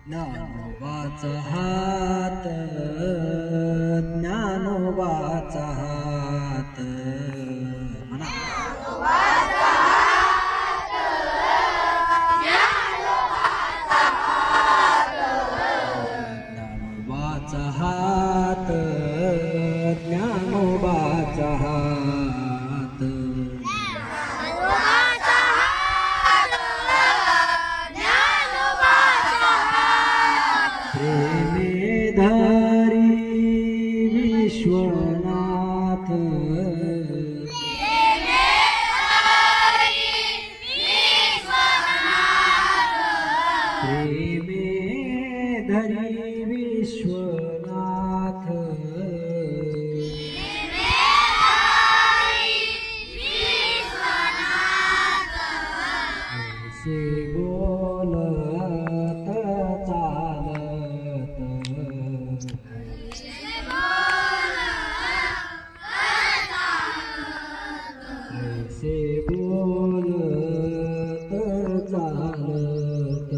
ज्ञानोबाचा हात, ज्ञानोबाचा हात म्हणा. ज्ञानोबाचा हात, ज्ञानोबाचा हात, प्रेमे धरी विश्वनाथ, प्रेमे धरी विश्वनाथ, ऐसे बोलत चालत, ऐसे बोलत चालत,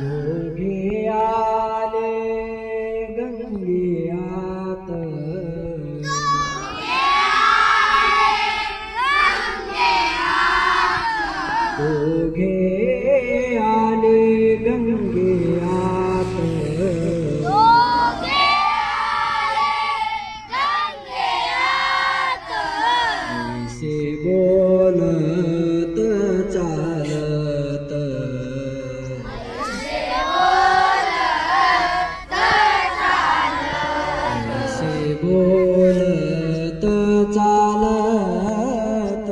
दोघे आले गंगेयात, दोघे आले गंगेयात, ऐसे बोलत चालत, ऐसे बोलत चालत,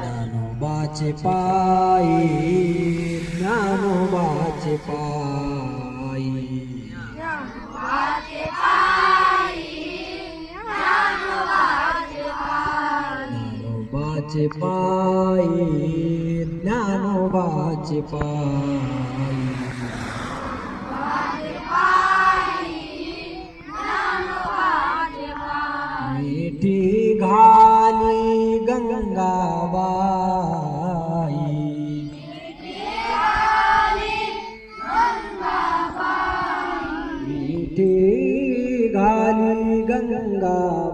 ज्ञानोबाचे पायी, ज्ञानोबाचे पायी, ज्ञानोबाचे पायी, ज्ञानोबाचे पायी, मिठी घाली गंगाबाई, मिठी घाली गंगाबाई,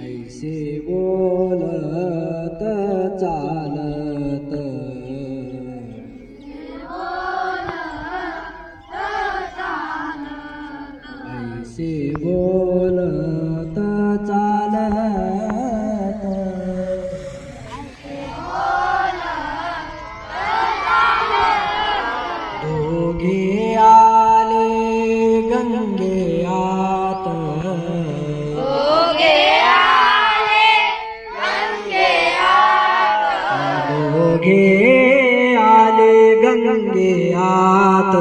ऐसे बोलत चालत, ऐसे बोलत चालत, दोघे आले गंगेयात, दोघे आले गंगेयात,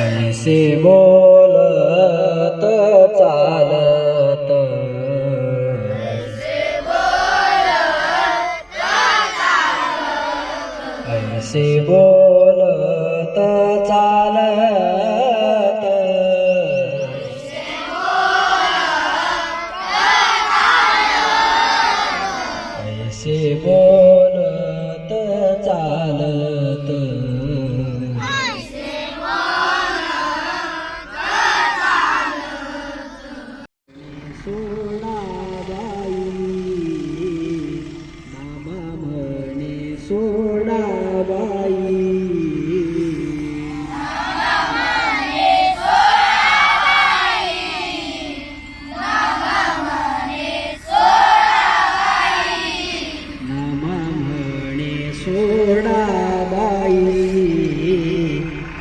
ऐसे बोलत चालत, ऐसे बोलत चालत, ऐसे बोलत चालत, सोडाबाई नामा म्हणे सोडाबाई, नामा म्हणे सोडाबाई,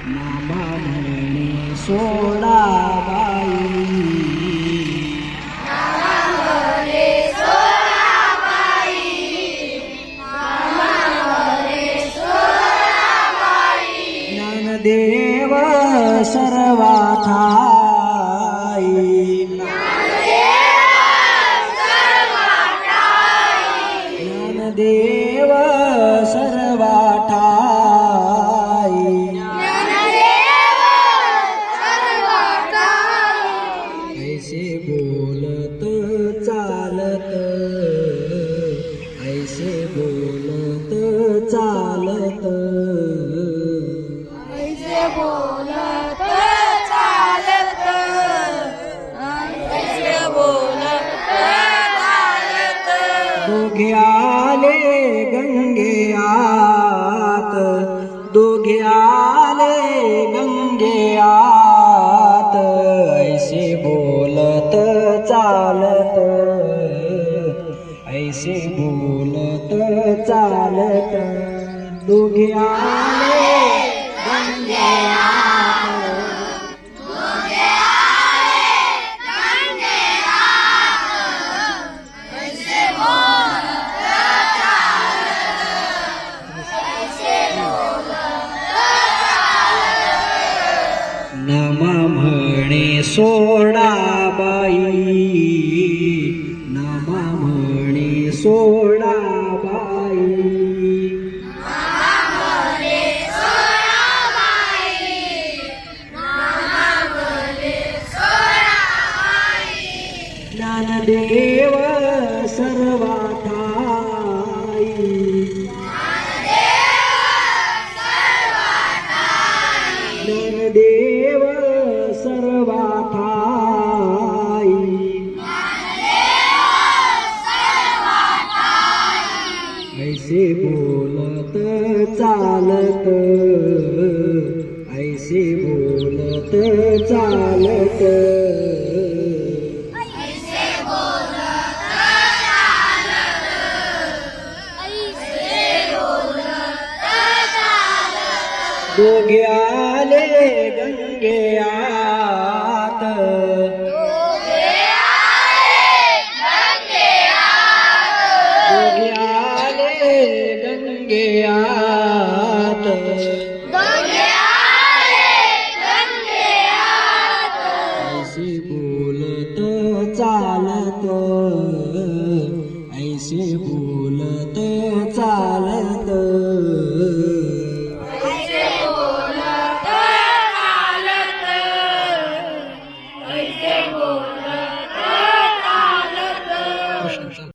नामा म्हणे सोडाबाई, ज्ञानदेव सर्वाठाई, ज्ञानदेव बोलत चालत ऐसे बोलत चालत दोघे आले गंगेयात दोघे आले गंगेयात ऐसे बोलत चालत ऐसे बोलत चालत दोघे आले गंगेयात नमा म्हणे सोडाबाई नमा म्हणे सोडाबाई ज्ञानदेव सर्वाठाई ज्ञानदेव सर्वाठाई ऐसे बोलत चालत ऐसे बोलत चालत दोघे आले गंगेयात दोघे आले गंगेयात ऐसे बोलत चालत ऐसे बोलत